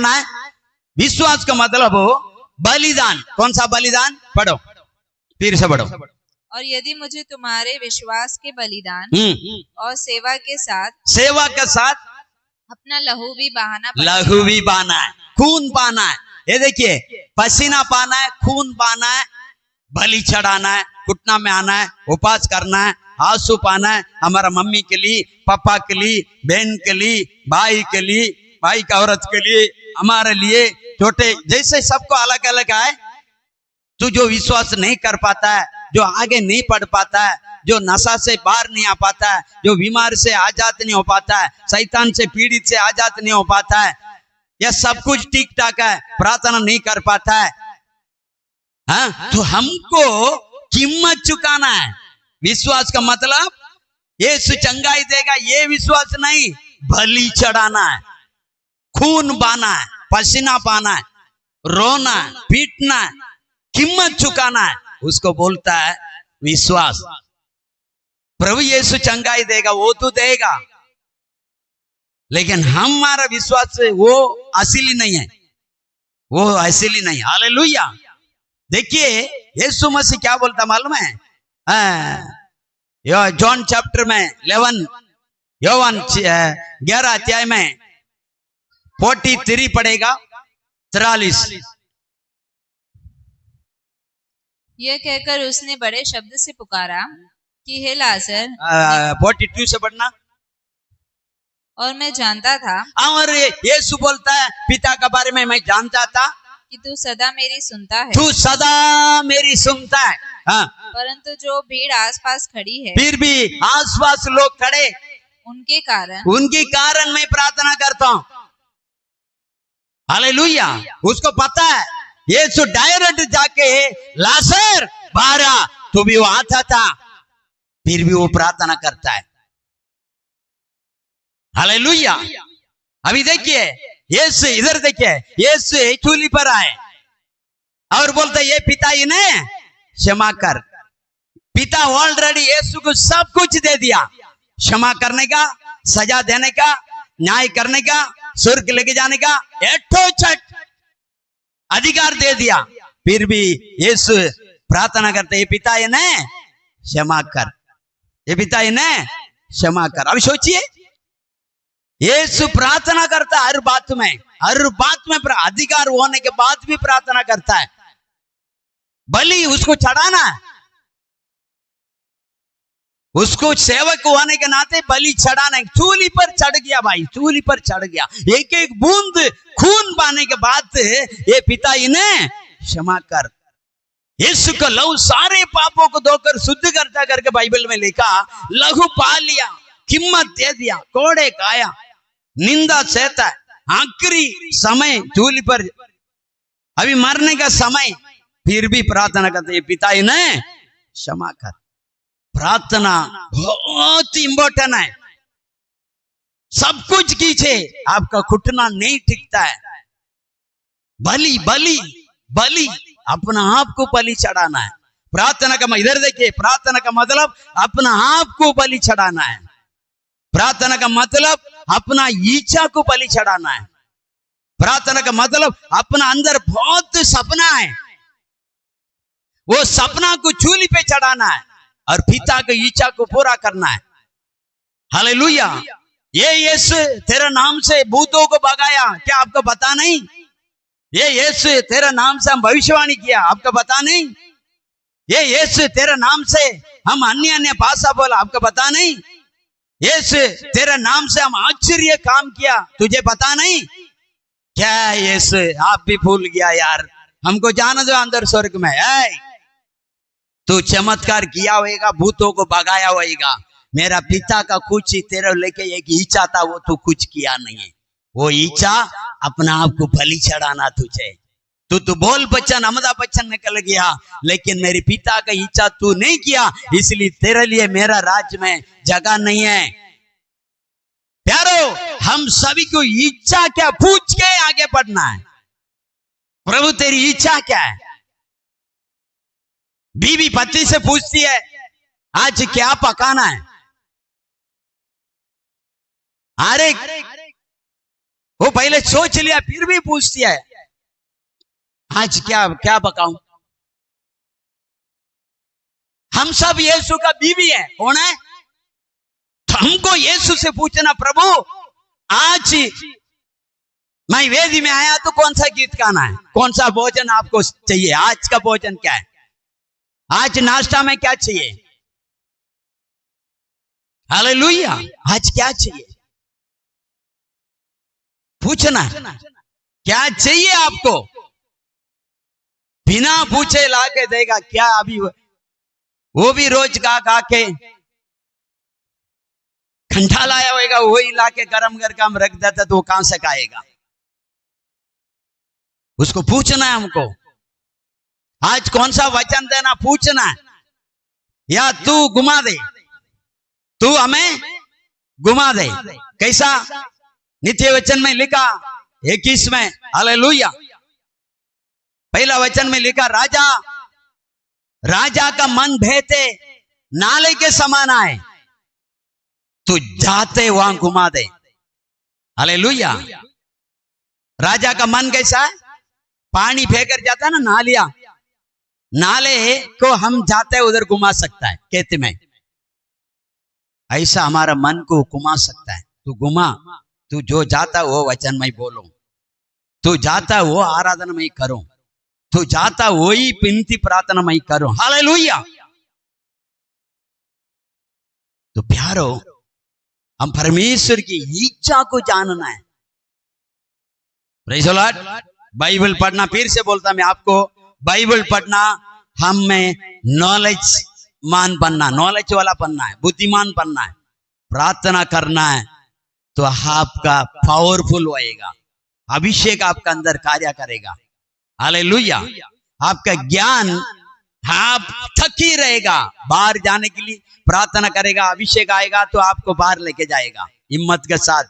करना है? विश्वास का मतलब हो बलिदान। कौन सा बलिदान? पढ़ो, फिर से पढ़ो। और यदि मुझे तुम्हारे विश्वास के बलिदान और सेवा के साथ अपना लहू भी बहाना है, खून बहाना है। ये देखिए, पसीना पाना है, खून बहाना है, बलि चढ़ाना है, घुटना में आना है, उपवास करना है, आंसू पाना है, हमारा मम्मी के लिए, पापा के लिए, बहन के लिए, भाई के लिए, भाई का औरत के लिए, हमारे लिए, छोटे जैसे सबको अलग अलग है। तू जो विश्वास नहीं कर पाता है, जो आगे नहीं पढ़ पाता है, जो नशा से बाहर नहीं आ पाता है, जो बीमार से आजाद नहीं हो पाता है, शैतान से पीड़ित से आजाद नहीं हो पाता है, यह सब कुछ ठीक ठाक है, प्रार्थना नहीं कर पाता है, हाँ? तो हमको कीमत चुकाना है। विश्वास का मतलब यीशु चंगाई देगा ये विश्वास नहीं, बलि चढ़ाना है, खून बहाना है, पसीना पाना है, रोना है, पीटना है, कीमत चुकाना है, उसको बोलता है विश्वास। प्रभु यीशु चंगाई देगा, वो तो देगा, लेकिन हमारा विश्वास वो असली नहीं है, वो असली नहीं। हालेलुया। देखिए यीशु मसीह क्या बोलता मालूम है? जॉन चैप्टर में 11, योवान 11 अध्याय में 43 पढ़ेगा, 43। यह कहकर उसने बड़े शब्द से पुकारा कि हे लाजर। 42 से पढ़ना। और मैं जानता था, और यीशु बोलता है पिता के बारे में, मैं जानता था कि तू सदा मेरी सुनता है, तू सदा मेरी सुनता है। हाँ। परंतु जो भीड़ आसपास खड़ी है, फिर भी आसपास लोग खड़े, उनके कारण मैं प्रार्थना करता हूँ। हालेलुया। उसको पता है यीशु डायरेक्ट जाके लाजर बाहर आ, तो भी वो आता था, फिर भी वो प्रार्थना करता है। हालेलुया। अभी देखिए यीशु, इधर देखिए, यीशु चूली पर आए और बोलते ये पिता इन्हें क्षमा कर। पिता ऑलरेडी यीशु को सब कुछ दे दिया, क्षमा करने का, सजा देने का, न्याय करने का, स्वर्ग लेके जाने का अधिकार दे दिया। फिर भी यीशु प्रार्थना करते, ये पिता इन्हें क्षमा कर, ये पिता इन्हें क्षमा कर। अब सोचिए, यीशु प्रार्थना करता है हर बात में अधिकार होने के बाद भी प्रार्थना करता है। बलि उसको चढ़ाना है, उसको सेवक होने के नाते बलि चढ़ाना है। चूली पर चढ़ गया भाई, चूली पर चढ़ गया, एक एक बूंद खून बहाने के बाद ये पिता इन्हें क्षमा कर। यीशु का लहू सारे पापों को धोकर शुद्ध करता करके बाइबल में लिखा, लहू पा लिया, कीमत दे दिया, कोड़े खाया, निंदा सहता है, आखिरी समय चूली पर, अभी मरने का समय, फिर भी प्रार्थना करते, पिता इन्हें क्षमा कर। प्रार्थना बहुत इंपॉर्टेंट है। सब कुछ कीजिए, आपका घुटना नहीं टिकता है। बलि बलि बलि, अपना आप को बलि चढ़ाना है। प्रार्थना का इधर देखिए, प्रार्थना का मतलब अपना आप को बलि चढ़ाना है। प्रार्थना का मतलब अपना इच्छा को बलि चढ़ाना है। प्रार्थना का मतलब अपना अंदर बहुत सपना है, वो सपना को चूली पे चढ़ाना है और पिता की इच्छा को पूरा करना है। हालेलुया। ये यीशु तेरे नाम से भूतों को भगाया, क्या आपको पता नहीं? ये यीशु तेरे नाम से हम भविष्यवाणी किया, आपको पता नहीं? ये यीशु तेरे नाम से हम अन्य अन्य भाषा बोला, आपको पता नहीं? यीशु तेरे नाम से हम आश्चर्य काम किया, तुझे पता नहीं? क्या यीशु आप भी भूल गया यार, हमको जाना दो अंदर स्वर्ग में। तू चमत्कार किया होगा, भूतों को भगाया होगा, मेरा पिता का कुछ तेरे लेके एक इच्छा था, वो तू कुछ किया नहीं है। वो इच्छा अपना आप को बलि चढ़ाना तुझे। तू बोल बच्चन, अमिताभ बच्चन निकल गया, लेकिन मेरे पिता का इच्छा तू नहीं किया, इसलिए तेरे लिए मेरा राज्य में जगह नहीं है। प्यारो, हम सभी को इच्छा क्या पूछ के आगे बढ़ना है। प्रभु तेरी इच्छा क्या है? बीवी पति से पूछती है आज क्या पकाना है। अरे वो पहले सोच लिया फिर भी पूछती है आज क्या क्या पकाऊं। हम सब यीशु का बीवी है, कौन है? तो हमको यीशु से पूछना, प्रभु आज मैं वेदी में आया तो कौन सा गीत गाना है, कौन सा भोजन आपको चाहिए, आज का भोजन क्या है, आज नाश्ता में क्या चाहिए, हालेलुया, आज क्या चाहिए, पूछना क्या चाहिए आपको। बिना पूछे लाके देगा क्या? अभी वो भी रोज गा के खंडा लाया होगा, वही लाके गरम करके हम रख देता तो वो कहां से खाएगा? उसको पूछना है हमको, आज कौन सा वचन देना पूछना है, या तू घुमा दे, तू हमें घुमा दे। कैसा? नित्य वचन में लिखा 21 में, हालेलुया, पहला वचन में लिखा, राजा राजा का मन बहते नाले के समान आए, तू जाते वहां घुमा दे, हालेलुया। राजा का मन कैसा है? पानी फेंकर जाता है ना नालिया, नाले को हम जाते उधर घुमा सकता है कहते में, ऐसा हमारा मन को घुमा सकता है। तू घुमा, तू जो जाता वो वचन में बोलो, तू जाता वो आराधना में करो, तू जाता वही विनती प्रार्थना में करो, हालेलुया। तो प्यारो, हम परमेश्वर की इच्छा को जानना है। Praise the Lord. बाइबल पढ़ना, फिर से बोलता मैं आपको, बाइबल पढ़ना हमें नॉलेज मान बनना, नॉलेज वाला बनना है, बुद्धिमान बनना है। प्रार्थना करना है तो आपका पावरफुल होएगा, अभिषेक आपका अंदर कार्य करेगा, हालेलुया। आपका ज्ञान आप थकी रहेगा, बाहर जाने के लिए प्रार्थना करेगा, अभिषेक आएगा तो आपको बाहर लेके जाएगा, हिम्मत के साथ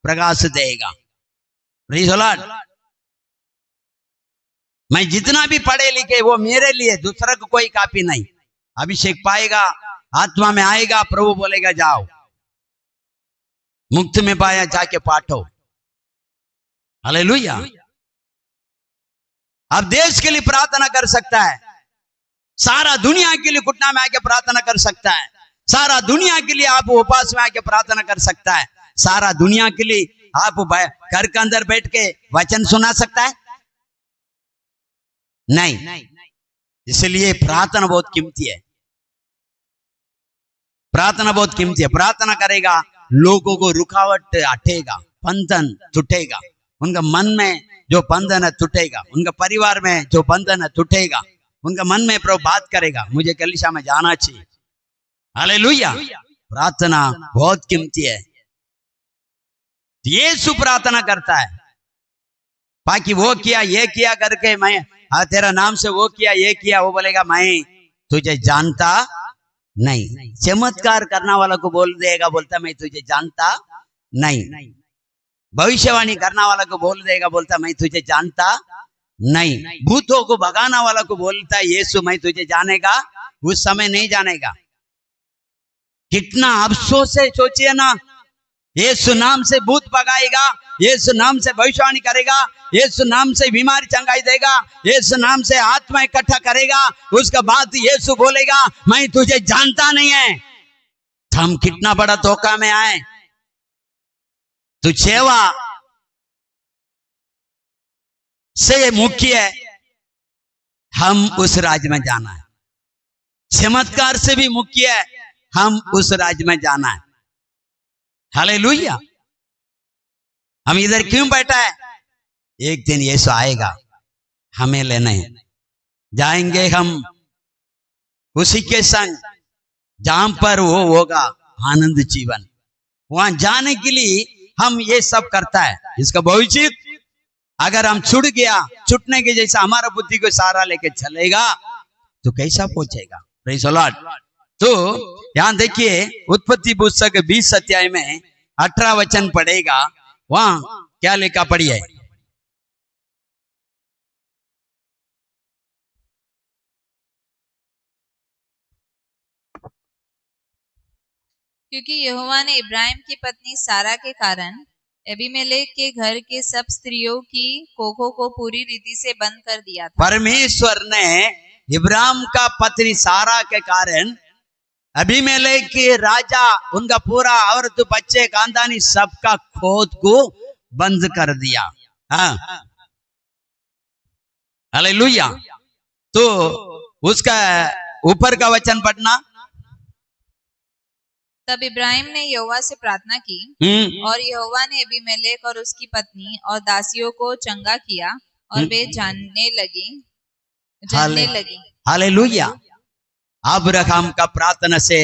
प्रकाश देगा। Praise the Lord. मैं जितना भी पढ़े लिखे वो मेरे लिए, दूसरा को कोई कापी नहीं। अभिषेक पाएगा, आत्मा में आएगा, प्रभु बोलेगा जाओ, मुक्त में पाया जाके पाठो, हालेलुया। अब देश के लिए प्रार्थना कर सकता है, सारा दुनिया के लिए घुटना में आके प्रार्थना कर सकता है, सारा दुनिया के लिए आप उपवास में आके प्रार्थना कर सकता है, सारा दुनिया के लिए आप घर के अंदर बैठ के वचन सुना सकता है? नहीं। इसलिए प्रार्थना बहुत कीमती है, प्रार्थना बहुत कीमती है। प्रार्थना करेगा, लोगों को रुकावट हटेगा, बंधन टूटेगा, उनका मन में जो बंधन है टूटेगा, उनका परिवार में जो बंधन है टूटेगा, उनका मन में प्रभु बात करेगा, मुझे कलीसिया में जाना चाहिए, हालेलुया। प्रार्थना बहुत कीमती है। यीशु प्रार्थना करता है, बाकी वो किया ये किया करके मैं तेरा नाम से वो किया ये किया, वो बोलेगा मैं तुझे जानता नहीं। चमत्कार करने वाला को बोल देगा, बोलता मैं तुझे जानता नहीं। भविष्यवाणी करने वाला को बोल देगा, बोलता मैं तुझे जानता नहीं। भूतों को भगाना वाला को बोलता है यीशु मैं तुझे जानेगा, उस समय नहीं जानेगा। कितना अफसोस है, सोचिए ना, यीशु नाम से भूत भगाएगा, यीशु नाम से भविष्यवाणी करेगा, यीशु नाम से बीमारी चंगाई देगा, यीशु नाम से आत्मा इकट्ठा करेगा, उसके बाद यीशु बोलेगा मैं तुझे जानता नहीं है। तो हम कितना बड़ा धोखा में आए। तो सेवा से मुख्य है हम उस राज्य में जाना है, चमत्कार से भी मुख्य है हम उस राज्य में जाना है, हालेलुया। हम इधर क्यों बैठा है? एक दिन यीशु आएगा हमें लेने, जाएंगे हम उसी के संग जहां पर वो होगा आनंद जीवन। वहां जाने के लिए हम ये सब करता है। इसका भविष्य अगर हम छूट गया, छूटने के जैसा हमारा बुद्धि को सहारा लेके चलेगा तो कैसा पहुंचेगा? Praise the Lord. तो यहां देखिए उत्पत्ति पुस्तक 20 अध्याय में 18 वचन पढ़ेगा, वहां क्या लिखा पढ़िए। क्योंकि यहोवा ने इब्राहिम की पत्नी सारा के कारण अबीमेलेक के घर के सब स्त्रियों की कोखों को पूरी रीति से बंद कर दिया था। परमेश्वर ने इब्राहिम का पत्नी सारा के कारण अबीमेलेक के राजा उनका पूरा औरत बच्चे खानदानी सबका खोद को बंद कर दिया। हाँ, हालेलुया। तो उसका ऊपर का वचन पढ़ना। तब इब्राहिम ने यहोवा से प्रार्थना की और यहोवा ने अबीमेलेक और उसकी पत्नी और दासियों को चंगा किया और वे जलने लगी। हालेलुया। अब्राहम का प्रार्थना से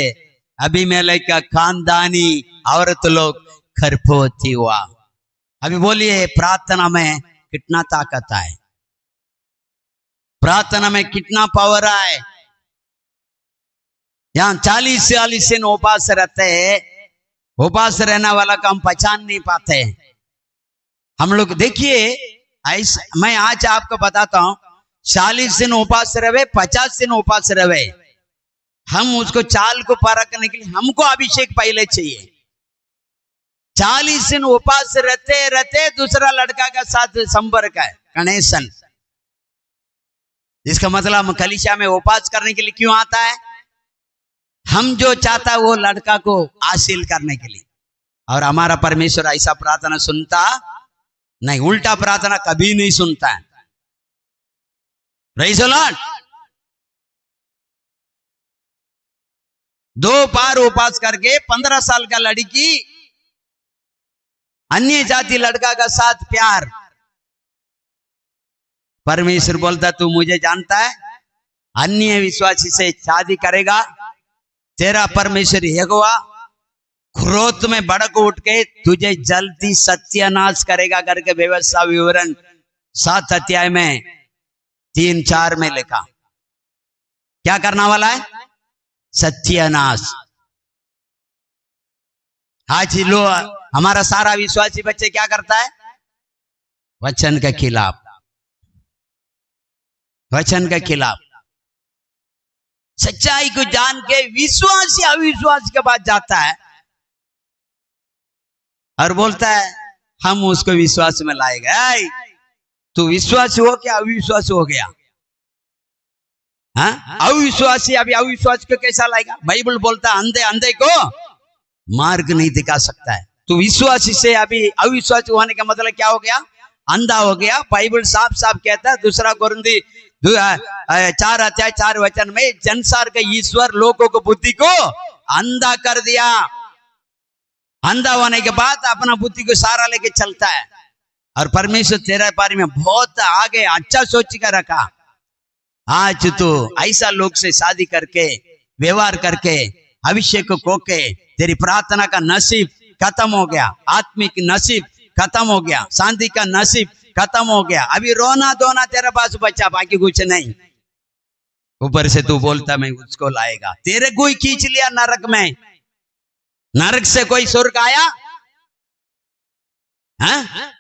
अबीमेलेक का खानदानी औरत लोग खरपोती हुआ। अभी बोलिए, प्रार्थना में कितना ताकत है, प्रार्थना में कितना पावर है। यहाँ 40-40 दिन उपास रहते हैं, उपास रहने वाला का हम पहचान नहीं पाते। हम लोग देखिए, मैं आज आपको बताता हूं, 40 दिन उपास रहे, 50 दिन उपास रहे, हम उसको चाल को परखने के लिए हमको अभिषेक पहले चाहिए। 40 दिन उपास रहते रहते दूसरा लड़का का साथ संपर्क है, कनेक्शन। इसका मतलब हम कलीसिया में उपास करने के लिए क्यों आता है? हम जो चाहता है वो लड़का को हासिल करने के लिए। और हमारा परमेश्वर ऐसा प्रार्थना सुनता नहीं, उल्टा प्रार्थना कभी नहीं सुनता है। Praise the Lord. 2 बार उपास करके 15 साल का लड़की अन्य जाति लड़का का साथ प्यार। परमेश्वर बोलता, तू मुझे जानता है, अन्य विश्वासी से शादी करेगा, तेरा परमेश्वर यहोवा क्रोध में भड़क उठ के तुझे जल्दी सत्यानाश करेगा करके व्यवस्था विवरण 7 अध्याय में 3-4 में लिखा। क्या करना वाला है? सत्यानाश। आज लो हमारा सारा विश्वासी बच्चे क्या करता है? वचन के खिलाफ, वचन के खिलाफ। सच्चाई को जान के विश्वासी अविश्वास के बाद जाता है और बोलता है हम उसको विश्वास में लाएगा। तू विश्वास हो क्या अविश्वास हो गया? हाँ, अविश्वासी अभी अविश्वास को कैसा लाएगा? बाइबल बोलता है अंधे अंधे को मार्ग नहीं दिखा सकता है। तो विश्वासी से अभी अविश्वास होने का मतलब क्या हो गया? अंधा हो गया। बाइबल साफ साफ कहता है, 2 कोरिन्थी 4 अध्याय 4 वचन में, संसार के ईश्वर लोगों को बुद्धि को अंधा कर दिया। अंधा होने के बाद अपना बुद्धि को सारा लेके चलता है। और परमेश्वर तेरे बारे में बहुत आगे अच्छा सोच कर रखा। आज तो ऐसा लोग से शादी करके व्यवहार करके अभिषेक को के तेरी प्रार्थना का नसीब खत्म हो गया, आत्मिक नसीब खत्म हो गया, शांति का नसीब खत्म हो गया। अभी रोना धोना तेरे पास बचा, बाकी कुछ नहीं। ऊपर से तू बोलता मैं उसको लाएगा, तेरे को ही खींच लिया नरक में। नरक से कोई स्वर्ग आया? हाँ?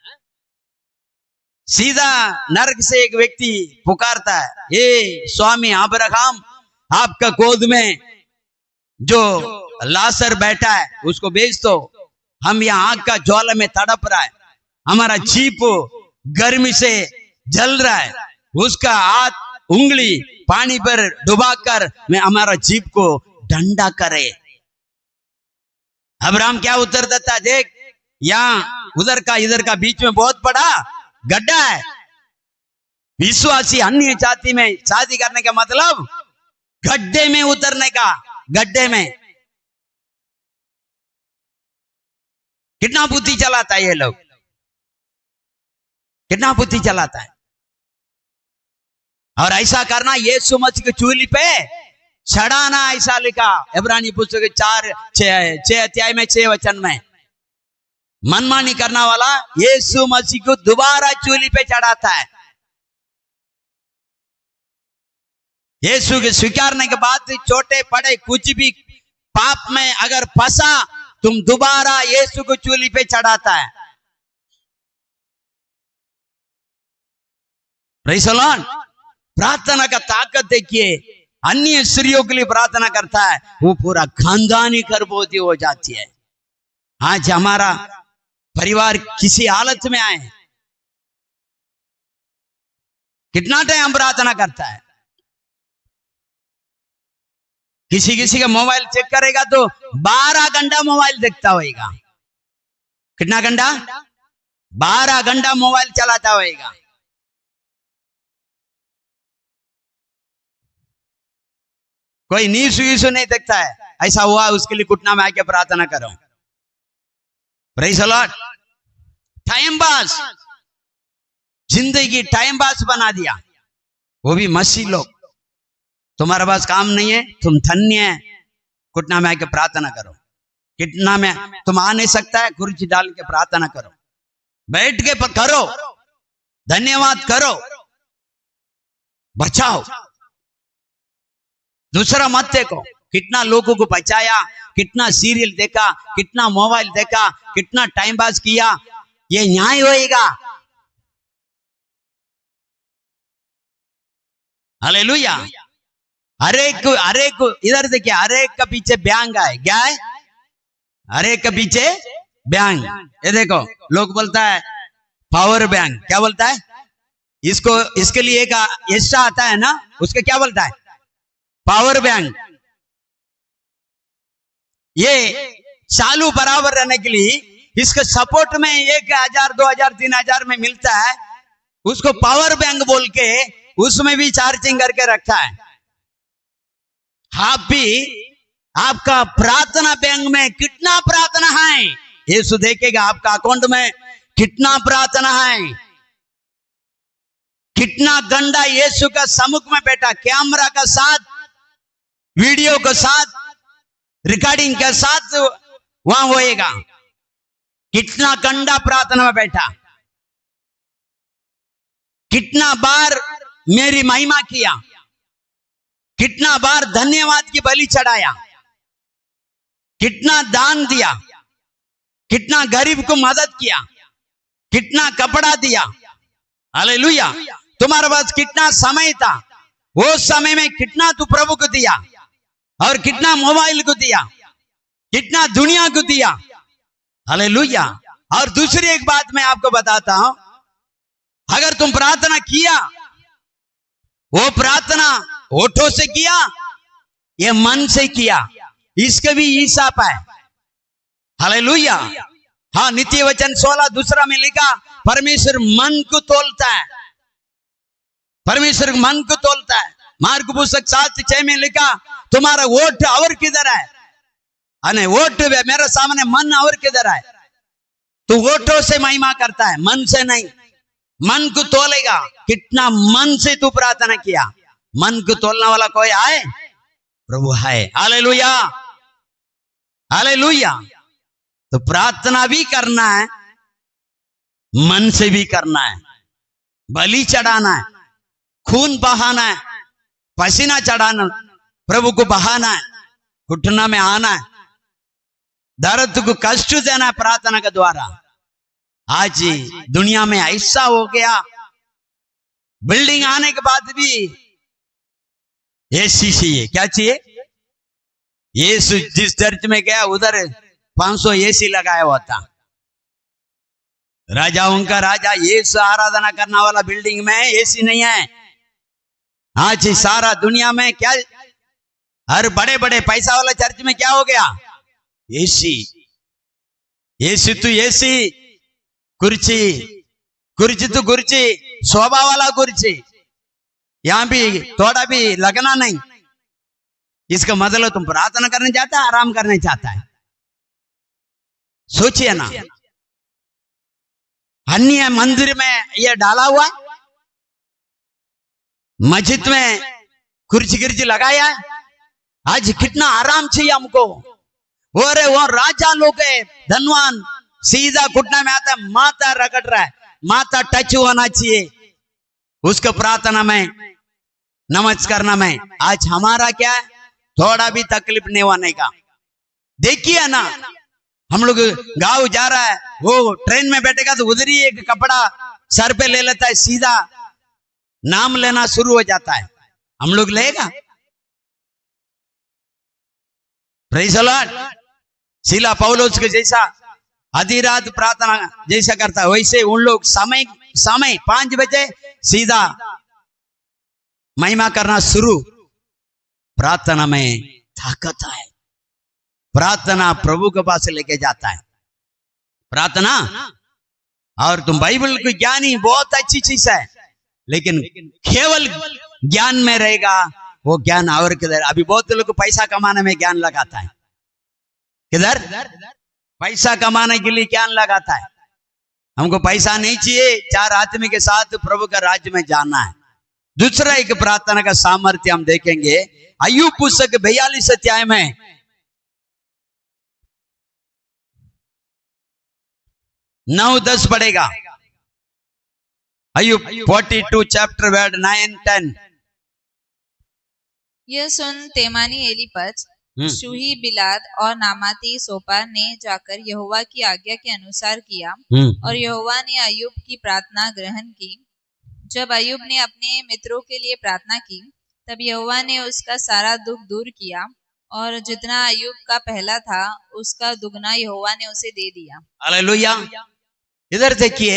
सीधा नरक से एक व्यक्ति पुकारता है, ये स्वामी अब्राहम, आपका गोद में जो लासर बैठा है उसको भेज दो, हम यहाँ आग का ज्वाला में तड़प रहा है, हमारा जीप गर्मी से जल रहा है, उसका हाथ उंगली पानी पर डुबाकर मैं हमारा जीप को ठंडा करे। अब्राहम क्या उत्तर देता है? देख, यहाँ उधर का इधर का बीच में बहुत बड़ा गड्ढा है। विश्वासी अन्य जाति में शादी करने का मतलब गड्ढे में उतरने का। गड्ढे में कितना बुद्धि चलाता है ये लोग, कितना बुद्धि चलाता है। और ऐसा करना यीशु मसीह की चूली पे चढ़ाना, ऐसा लिखा इब्रानी पुस्तक 4-6 अध्याय में 6 वचन में। मनमानी करना वाला यीशु मसीह को दोबारा चूली पे चढ़ाता है। यीशु के स्वीकारने के बाद छोटे बड़े कुछ भी पाप में अगर फंसा, तुम दोबारा यीशु को चूली पे चढ़ाता है। Praise the Lord. प्रार्थना का ताकत देखिए, अन्य स्त्रियों के लिए प्रार्थना करता है, वो पूरा खानदानी गर्भवती हो जाती है। आज हमारा परिवार किसी हालत में आए, कितना टाइम प्रार्थना करता है। किसी किसी का मोबाइल चेक करेगा तो 12 घंटा मोबाइल देखता होगा। कितना घंटा? 12 घंटा मोबाइल चलाता होगा। कोई न्यूज़ नहीं देखता है। ऐसा हुआ, उसके लिए घुटना में आके प्रार्थना करो। Praise the Lord. Time pass, जिंदगी टाइम पास बना दिया, वो भी मसीह लोग। तुम्हारे पास काम नहीं है, तुम धन्य है, घुटना में आके प्रार्थना करो। कितना में तुम आ नहीं सकता है, कुर्सी डाल के प्रार्थना करो, बैठ के करो, धन्यवाद करो, बचाओ। दूसरा मत देखो कितना लोगों को बचाया, कितना सीरियल देखा, कितना मोबाइल देखा, कितना टाइम पास किया, ये न्याय होएगा? हालेलुया। हर एक इधर देखिए, हर एक के पीछे बैंक है। क्या है? हर एक के पीछे बैंक। ये देखो, लोग बोलता है पावर बैंक। क्या बोलता है इसको? इसके लिए एक ऐसा आता है ना, उसके क्या बोलता है? Power bank. ये चालू बराबर रहने के लिए इसके सपोर्ट में 1000 2000 3000 में मिलता है, उसको पावर बैंक बोल के उसमें भी चार्जिंग करके रखा है। आप भी, आपका प्रार्थना बैंक में कितना प्रार्थना है, यीशु देखेगा। आपका अकाउंट में कितना प्रार्थना है, कितना गंदा यीशु का सम्मुख में बैठा, कैमरा का साथ, वीडियो के साथ, रिकॉर्डिंग के साथ वहां होएगा। कितना गंदा प्रार्थना में बैठा, कितना बार मेरी महिमा किया, कितना बार धन्यवाद की बलि चढ़ाया, कितना दान दिया, कितना गरीब को मदद किया, कितना कपड़ा दिया। हालेलुया। तुम्हारे पास कितना समय था, वो समय में कितना तू प्रभु को दिया, और कितना मोबाइल को दिया, कितना दुनिया को दिया। हालेलुया। और दूसरी एक बात मैं आपको बताता हूं, अगर तुम प्रार्थना किया, वो प्रार्थना होठों से किया या मन से किया, इसके भी हिसाब है। हालेलुया। हाँ, नित्य वचन 16 दूसरा में लिखा, परमेश्वर मन को तोलता है, परमेश्वर मन को तोलता है। मार्क पुस्तक 7:6 में लिखा, तुम्हारा वोट और किधर है? अने वोट मेरे सामने, मन और किधर है? तो वोटों से महिमा करता है, मन से नहीं। मन को तोलेगा, कितना मन से तू प्रार्थना किया। मन को तोलने वाला कोई आए? प्रभु है। Hallelujah, hallelujah. तो प्रार्थना भी करना है, मन से भी करना है, बलि चढ़ाना है, खून बहाना है, पसीना चढ़ाना, प्रभु को बहाना है, घुटना में आना है, दर्द को कष्ट देना है प्रार्थना के द्वारा। आज दुनिया में ऐसा हो गया, बिल्डिंग आने के बाद भी एसी चाहिए। क्या चाहिए? यीशु जिस चर्च में गया उधर 500 एसी लगाया हुआ था। राजाओं का राजा यीशु आराधना करने वाला बिल्डिंग में एसी नहीं है। आज सारा दुनिया में क्या, हर बड़े बड़े पैसा वाला चर्च में क्या हो गया? एसी। एसी तो एसी, कुर्सी, कुर्सी तो कुर्सी, शोभा वाला कुर्सी, यहां भी थोड़ा भी लगना नहीं। इसका मतलब तुम प्रार्थना करने जाता है, आराम करने चाहता है? सोचिए ना, अन्य मंदिर में यह डाला हुआ है, मस्जिद में कुर्सी कुर्सी लगाया है। आज कितना आराम चाहिए हमको। वो राजा लोग है, धनवान, सीधा घुटना में आता है, माथा रगड़ रहा है, माथा टच होना चाहिए उसको प्रार्थना में, नमस्कार करना में। आज हमारा क्या है? थोड़ा भी तकलीफ नहीं होने का। देखिए ना, हम लोग गांव जा रहा है, वो ट्रेन में बैठेगा तो उधर ही एक कपड़ा सर पे ले लेता है, सीधा नाम लेना शुरू हो जाता है। हम लोग लेगा? Praise the Lord. शीला पौलुस के जैसा आधी रात प्रार्थना जैसा करता है वैसे उन लोग समय समय 5 बजे सीधा महिमा करना शुरू। प्रार्थना में ताकत है। प्रार्थना प्रभु के पास लेके जाता है। प्रार्थना और तुम बाइबल की ज्ञानी बहुत अच्छी चीज है, लेकिन केवल ज्ञान में रहेगा वो ज्ञान और किधर। अभी बहुत लोग पैसा कमाने में ज्ञान लगाता है, किधर पैसा कमाने के लिए ज्ञान लगाता है। हमको पैसा नहीं चाहिए, 4 आदमी के साथ प्रभु का राज्य में जाना है। दूसरा एक प्रार्थना का सामर्थ्य हम देखेंगे अय्यूब पुस्तक 42 अध्याय में 9-10 पढ़ेगा। अय्यूब 42 चैप्टर वर्ड 9-10। यह सुन तेमानी एलीपज, शूही बिलाद और नामाती सोपार ने जाकर यहोवा की आज्ञा के अनुसार किया और यहोवा ने अय्यूब की प्रार्थना ग्रहण की। जब अय्यूब ने अपने मित्रों के लिए प्रार्थना की तब यहोवा ने उसका सारा दुख दूर किया और जितना अय्यूब का पहला था उसका दुगना यहोवा ने उसे दे दिया। हालेलुया। इधर देखिए,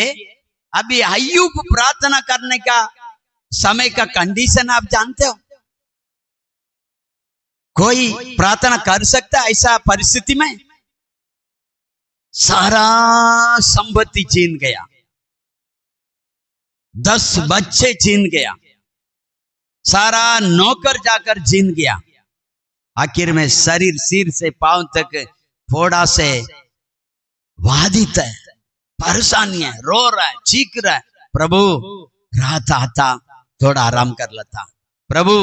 अभी अय्यूब प्रार्थना करने का समय का कंडीशन आप जानते हो? कोई प्रार्थना कर सकता है ऐसा परिस्थिति में? सारा संपत्ति छीन गया, 10 बच्चे छीन गया, सारा नौकर जाकर छीन गया, आखिर में शरीर सिर से पांव तक फोड़ा से बाधित है, परेशानी है, रो रहा है, चीख रहा है। प्रभु रात आता थोड़ा आराम कर लेता, प्रभु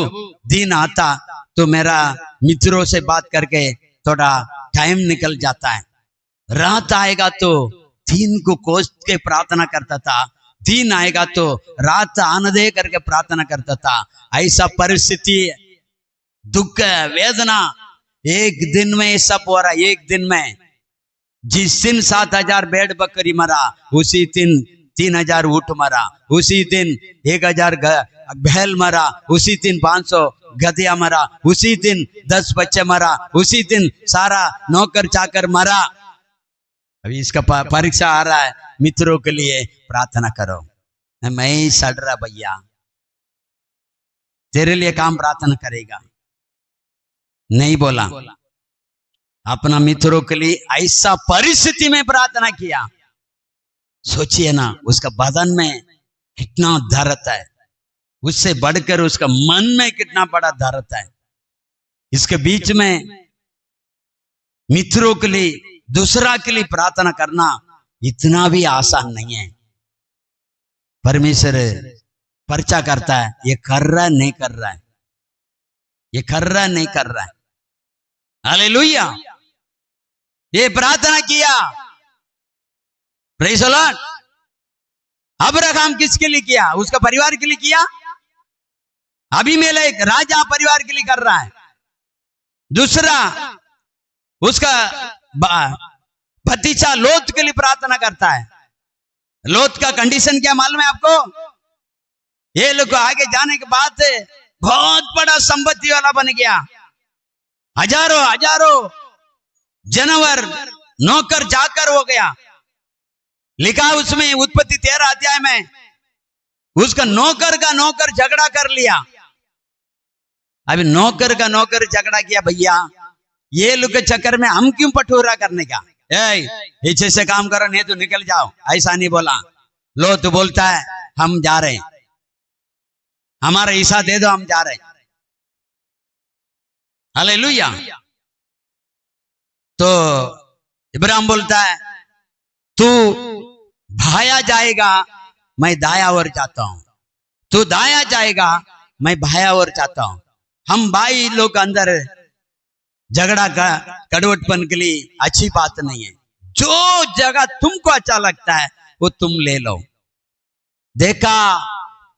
दिन आता तो मेरा मित्रों से बात करके थोड़ा टाइम निकल जाता है। रात आएगा तो दिन को कोस के प्रार्थना करता था, दिन आएगा तो रात आने दे करके प्रार्थना करता था। ऐसा परिस्थिति, दुख, वेदना, एक दिन में सब हो रहा। एक दिन में जिस दिन 7,000 भेड़ बकरी मरा, उसी दिन 3,000 ऊंट मरा, उसी दिन 1,000 बैल मरा, उसी दिन 500 गधिया मरा, उसी दिन 10 बच्चे मरा, उसी दिन सारा नौकर चाकर मरा। अभी इसका परीक्षा आ रहा है, मित्रों के लिए प्रार्थना करो। मैं ही सड़ रहा भैया, तेरे लिए काम प्रार्थना करेगा नहीं बोला। अपना मित्रों के लिए ऐसा परिस्थिति में प्रार्थना किया। सोचिए ना, उसका बदन में कितना दर्द है, उससे बढ़कर उसका मन में कितना बड़ा दर्द है। इसके बीच में मित्रों के लिए, दूसरा के लिए प्रार्थना करना इतना भी आसान नहीं है। परमेश्वर पर्चा करता है, ये कर रहा है नहीं कर रहा है, ये कर रहा है नहीं कर रहा है। हालेलुया। ये प्रार्थना किया, प्रेज़ द लॉर्ड। अब्राहम किसके लिए किया? उसका परिवार के लिए किया। अबीमेलेक राजा परिवार के लिए कर रहा है। दूसरा उसका भतीजा लोत के लिए प्रार्थना करता है। लोत का कंडीशन क्या मालूम है आपको? ये लोग आगे जाने के बाद बहुत बड़ा संपत्ति वाला बन गया, हजारों हजारों जानवर नौकर जाकर हो गया। लिखा उसमें उत्पत्ति 13 अध्याय में, उसका नौकर का नौकर झगड़ा कर लिया। अभी नौकर का नौकर झगड़ा किया, भैया ये लोग के चक्कर में हम क्यों पटोरा करने का, पीछे से काम करो नहीं तो निकल जाओ, ऐसा नहीं बोला। लो तो बोलता है हम जा रहे हैं, हमारा हिस्सा दे दो, हम जा रहे हैं। हालेलुया। तो इब्राहिम बोलता है तू भाया जाएगा, मैं दाया ओर जाता हूं, तू दाया जाएगा, मैं भाया ओर जाता हूं। हम भाई लोग अंदर झगड़ा का कड़वटपन के लिए अच्छी बात नहीं है। जो जगह तुमको अच्छा लगता है वो तुम ले लो। देखा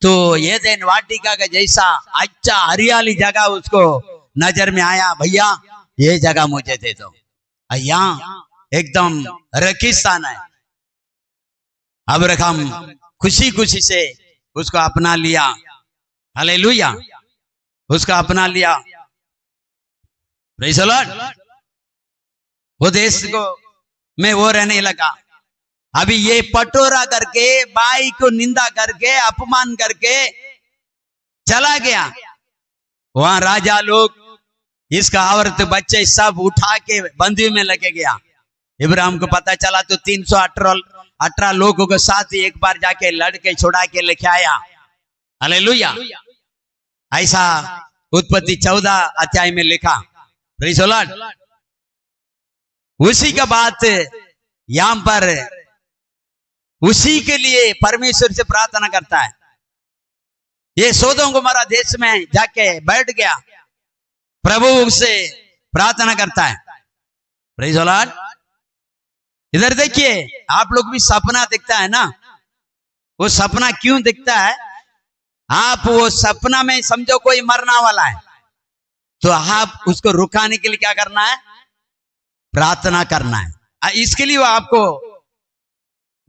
तो एदेन वाटिका का जैसा अच्छा हरियाली जगह उसको नजर में आया, भैया ये जगह मुझे दे दो। यहाँ एकदम रेगिस्तान है। अब्राहम खुशी खुशी से उसको अपना लिया। हालेलुया, उसको अपना लिया। Praise the Lord. वो देश को में वो रहने लगा। अभी ये पटोरा करके, बाई को निंदा करके, अपमान करके चला गया। वहां राजा लोग इसका औरत बच्चे सब उठा के बंदी में लेके गया। इब्राहिम को पता चला तो 318 लोगों के साथ एक बार जाके लड़के छुड़ा के लेके आया। हालेलुया। ऐसा उत्पत्ति 14 अध्याय में लिखा। Praise the Lord. उसी का बात यहां पर उसी के लिए परमेश्वर से प्रार्थना करता है। ये सोदोम गोमोरा देश में जाके बैठ गया, प्रभु से प्रार्थना करता है। Praise the Lord. इधर देखिए, आप लोग भी सपना दिखता है ना, वो सपना क्यों दिखता है? आप वो सपना में समझो कोई मरना वाला है, तो आप उसको रुकाने के लिए क्या करना है? प्रार्थना करना है। इसके लिए वो आपको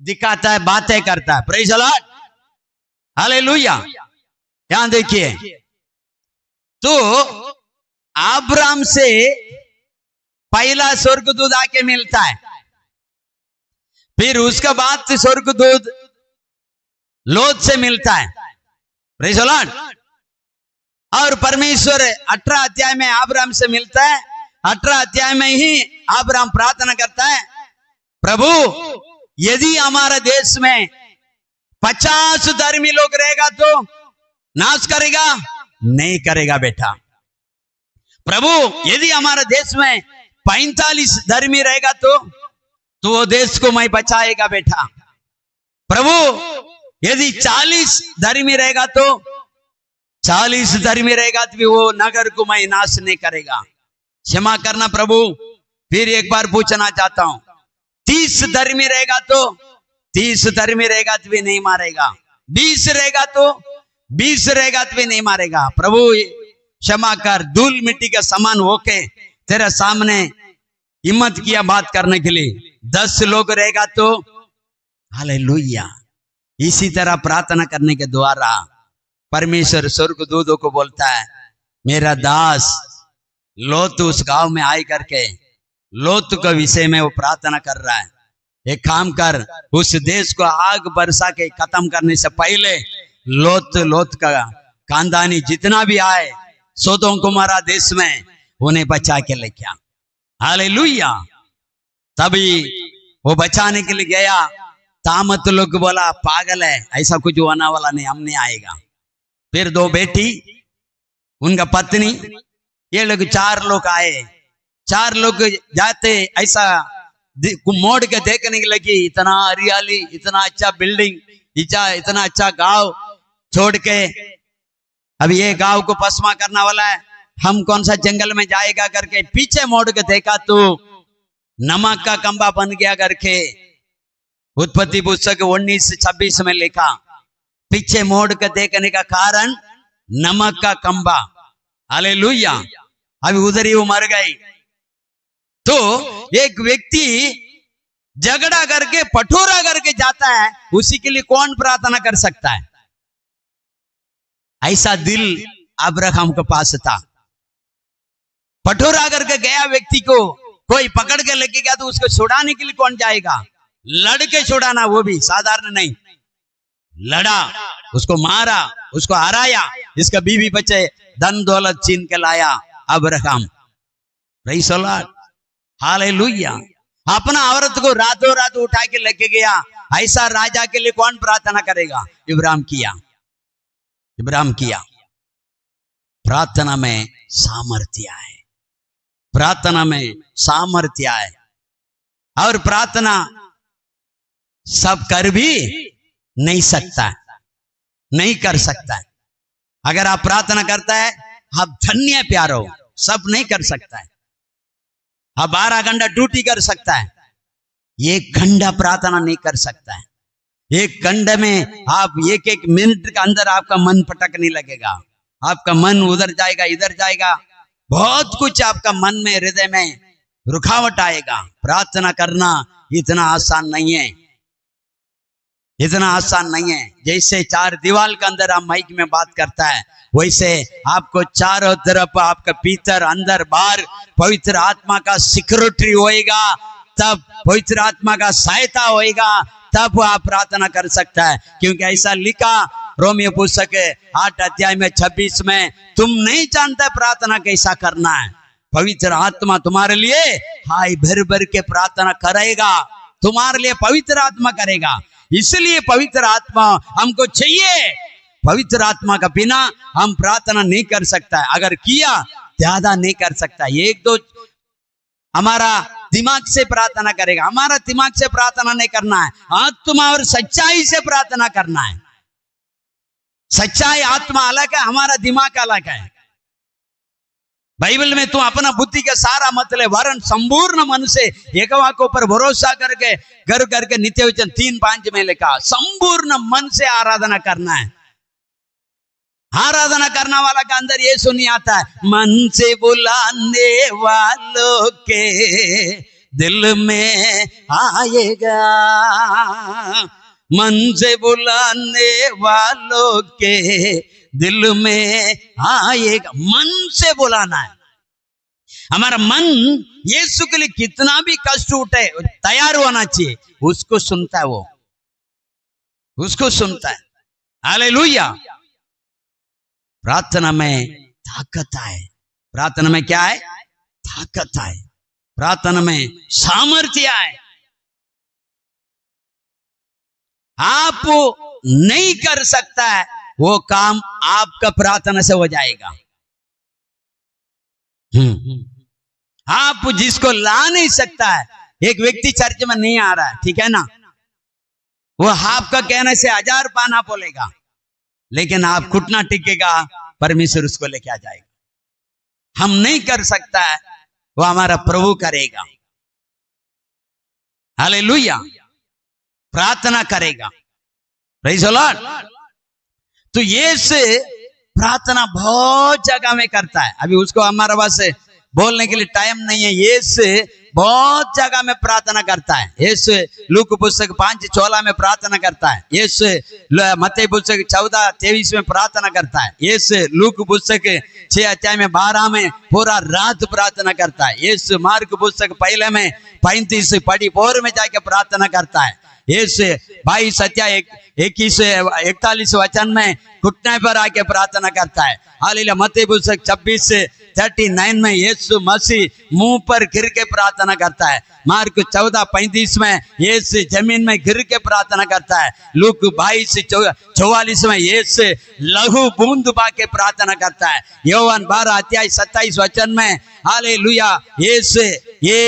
दिखाता है, बातें करता है। Praise the Lord. हालेलुया। यहां देखिए, तो अब्राहम से पहला स्वर्गदूत आके मिलता है, फिर उसका बाद स्वर्गदूत लोत से मिलता है। Praise the Lord. और परमेश्वर 18 अध्याय में अब्राहम से मिलता है। 18 अध्याय में ही अब्राहम प्रार्थना करता है, प्रभु यदि हमारे देश में 50 धर्मी लोग रहेगा तो नाश करेगा? नहीं करेगा बेटा। प्रभु यदि हमारे देश में 45 धर्मी रहेगा तो वो देश को मैं बचाएगा बेटा। प्रभु यदि 40 धर्मी रहेगा तो 40 धर्मी रहेगा तो भी वो नगर को मैं नाश नहीं करेगा। क्षमा करना प्रभु। फिर एक बार पूछना चाहता हूं, 30 धर्मी रहेगा तो 30 धर्मी रहेगा तो भी नहीं मारेगा। 20 रहेगा तो 20 रहेगा तो भी नहीं मारेगा। प्रभु क्षमा कर, धूल मिट्टी के समान होके तेरे सामने हिम्मत किया बात करने के लिए। 10 लोग रहेगा तो हालेलुया। इसी तरह प्रार्थना करने के द्वारा परमेश्वर स्वर्गदूतों को बोलता है, मेरा दास लोत उस गांव में आई करके लोत के विषय में वो प्रार्थना कर रहा है। एक काम कर, उस देश को आग बरसा के खत्म करने से पहले लोत का खानदानी जितना भी आए सोदोम गोमोरा देश में उन्हें बचा के लेके आ। हालेलुया। तभी वो बचाने के लिए गया। तामत लोग बोला पागल है, ऐसा कुछ होने वाला नहीं, हम नहीं आएगा। फिर 2 बेटी, उनका पत्नी, ये लोग 4 लोग आए। 4 लोग जाते ऐसा मोड़ के देखने के लगी, इतना हरियाली, इतना अच्छा बिल्डिंग, इतना अच्छा गांव छोड़ के अब ये गांव को पसमा करने वाला है, हम कौन सा जंगल में जाएगा करके पीछे मोड़ के देखा तो नमक का कंबा बन गया करके उत्पत्ति पुस्तक 19:26 में लिखा। पीछे मोड़ के देखने का कारण नमक का कंबा। हालेलुया। अभी उधर ही वो मर गई। तो एक व्यक्ति झगड़ा करके पटोरा करके जाता है, उसी के लिए कौन प्रार्थना कर सकता है? ऐसा दिल अब्राहम के पास था। पटोरा करके गया व्यक्ति को कोई पकड़ के लेके गया तो उसको छुड़ाने के लिए कौन जाएगा? लड़के छुड़ाना, वो भी साधारण नहीं, लड़ा, उसको मारा, उसको हराया, इसका बीवी बच्चे धन दौलत छीन के लाया Abraham. Praise the Lord. Hallelujah. अपना औरत को रातों रात उठा के लेके गया। ऐसा राजा के लिए कौन प्रार्थना करेगा? इब्राहिम किया। इब्राहिम किया। प्रार्थना में सामर्थ्य है, प्रार्थना में सामर्थ्य है। और प्रार्थना सब कर भी नहीं सकता है, नहीं कर सकता है। अगर आप प्रार्थना करता है, आप धन्य प्यारो, सब नहीं कर सकता है। आप 12 घंटा ड्यूटी कर सकता है, 1 घंटा प्रार्थना नहीं कर सकता है। 1 घंटे में आप 1 मिनट के अंदर आपका मन पटकने लगेगा, आपका मन उधर जाएगा, इधर जाएगा, बहुत कुछ आपका मन में, हृदय में रुकावट आएगा। प्रार्थना करना इतना आसान नहीं है, इतना आसान नहीं है। जैसे 4 दीवार के अंदर आप माइक में बात करता है, वैसे आपको चारों तरफ आपका भीतर अंदर बाहर पवित्र आत्मा का सिक्योरिटी होएगा। तब पवित्र आत्मा का सहायता होएगा, तब आप प्रार्थना कर सकता है। क्योंकि ऐसा लिखा रोमियो पुस्तक 8 अध्याय में 26 में, तुम नहीं जानते प्रार्थना कैसा करना है। पवित्र आत्मा तुम्हारे लिए हाय भर भर के प्रार्थना करेगा, तुम्हारे लिए पवित्र आत्मा करेगा। इसलिए पवित्र आत्मा हमको चाहिए। पवित्र आत्मा का बिना हम प्रार्थना नहीं कर सकता है, अगर किया ज्यादा नहीं कर सकता। एक दो हमारा दिमाग से प्रार्थना करेगा, हमारा दिमाग से प्रार्थना नहीं करना है, आत्मा और सच्चाई से प्रार्थना करना है। सच्चाई आत्मा अलग है, हमारा दिमाग अलग है। बाइबल में तू अपना बुद्धि का सारा मतलब वरन संपूर्ण मन से यहोवा के ऊपर भरोसा करके गर्व करके, नित्य वचन 3:5 में लिखा, संपूर्ण मन से आराधना करना है। आराधना करने वाला का अंदर ये सुनी आता है, मन से बुलाने वालों के दिल में आएगा, मन से बुलाने वालों के दिल में आएगा। मन से बुलाना है। हमारा मन यीशु के लिए कितना भी कष्ट उठे तैयार होना चाहिए, उसको सुनता है, वो उसको सुनता है। हालेलुया। प्रार्थना में ताकत है। प्रार्थना में क्या है? ताकत है। प्रार्थना में सामर्थ्य है। आप नहीं कर सकता है वो काम, आपका प्रार्थना से हो जाएगा। आप जिसको ला नहीं सकता है, एक व्यक्ति चर्च में नहीं आ रहा है, ठीक है ना, वो आपका कहने से 1000 पाना बोलेगा, लेकिन आप घुटना टिकेगा, परमेश्वर उसको लेके आ जाएगा। हम नहीं कर सकता है, वो हमारा प्रभु करेगा। हालेलुया। प्रार्थना करेगा। Praise the Lord. तो ये से प्रार्थना बहुत जगह में करता है। अभी उसको हमारे पास बोलने के लिए टाइम नहीं है। ये से बहुत जगह में प्रार्थना करता है। ये लूक पुस्तक 5:16 में प्रार्थना करता है। ये मत्ती पुस्तक 14:23 में प्रार्थना करता है। ये लूक पुस्तक 6 अध्याय में 12 में पूरा रात प्रार्थना करता है। ये मार्क पुस्तक 1 में 35 पढ़ी 4 में जाके प्रार्थना करता है। ये 22 अध्याय 41 वचन में घुटने पर आके प्रार्थना करता है। हालेलुया। मत्ती पुस्तक 26:39 में यीशु मसीह मुंह पर गिर के प्रार्थना करता है। मार्क 14:35 में यीशु जमीन में गिर के प्रार्थना करता है। लूक 22:44 में यीशु लहू बूंद बा के प्रार्थना करता है। योहान 12 अध्याय 27 वचन में हालेलुया यीशु ये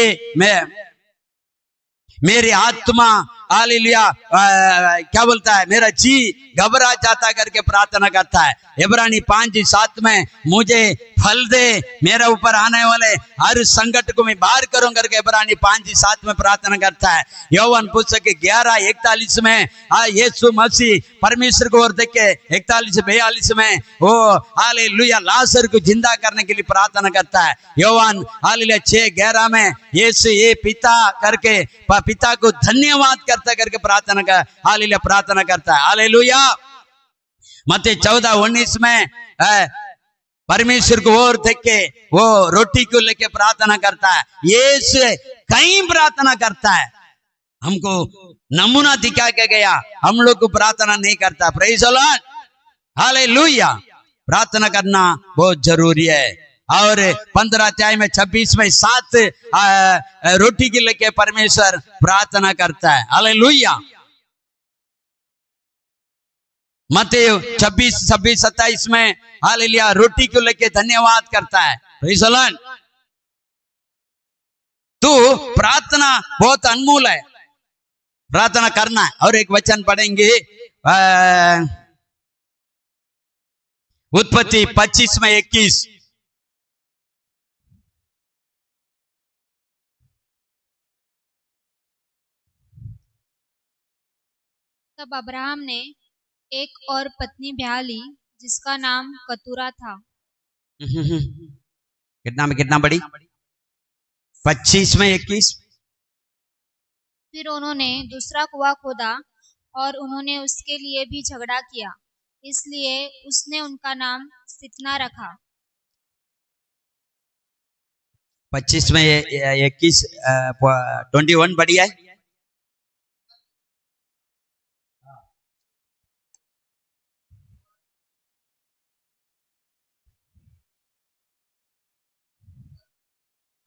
मेरी आत्मा हालेलुया क्या बोलता है, मेरा जी घबरा जाता करके प्रार्थना करता है। इब्रानी 5:7 में मुझे फल दे, मेरे ऊपर आने वाले हर संकट को मैं बाहर करूं करके इब्रानी 5:7 में प्रार्थना करता है। योहान पुस्तक 11:41 में यीशु मसीह परमेश्वर को ओर देख के 41-42 में वो हालेलुया लाजर को जिंदा करने के लिए प्रार्थना करता है। योहान हालेलुया 6:11 में यीशु ये पिता करके पिता को धन्यवाद करता करके प्रार्थना कर हालेलुया प्रार्थना करता है। हालेलुया। मत्ती 14:19 में परमेश्वर को और देख के वो रोटी को लेके प्रार्थना करता है। ये कहीं प्रार्थना करता है, हमको नमूना दिखा के गया, हम लोग को प्रार्थना नहीं करता। Praise the Lord. हालेलुया। प्रार्थना करना बहुत जरूरी है। और 15 अध्याय में 26 में 7 रोटी के लेके परमेश्वर प्रार्थना करता है। हालेलुया। मत्ती 26-27 में हालेलुया रोटी को लेके धन्यवाद करता है। Praise the Lord. तो प्रार्थना बहुत अनमोल है, प्रार्थना करना है। और एक वचन पढ़ेंगे उत्पत्ति 25:21। तब अब्राहम ने एक और पत्नी ब्याह ली जिसका नाम कतूरा था। कितना बड़ी? 25:21। फिर उन्होंने दूसरा कुआं खोदा और उन्होंने उसके लिए भी झगड़ा किया, इसलिए उसने उनका नाम सितना रखा। 25 में 21 21 बढ़िया है।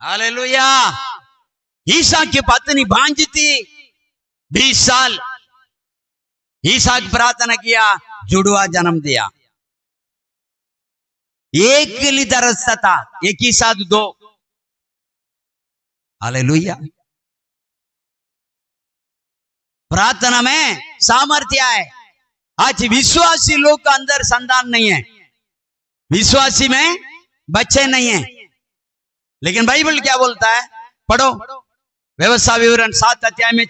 हालेलुया। ईसा की पत्नी भांजी थी 20 साल। ईसा की प्रार्थना किया, जुड़वा जन्म दिया। एक के लिए तरसता था, एक ही साथ दो। हालेलुया। प्रार्थना में सामर्थ्य है। आज विश्वासी लोग का अंदर संतान नहीं है, विश्वासी में बच्चे नहीं है। लेकिन बाइबल क्या बोलता है? पढ़ो, व्यवस्था विवरण 7 अध्याय में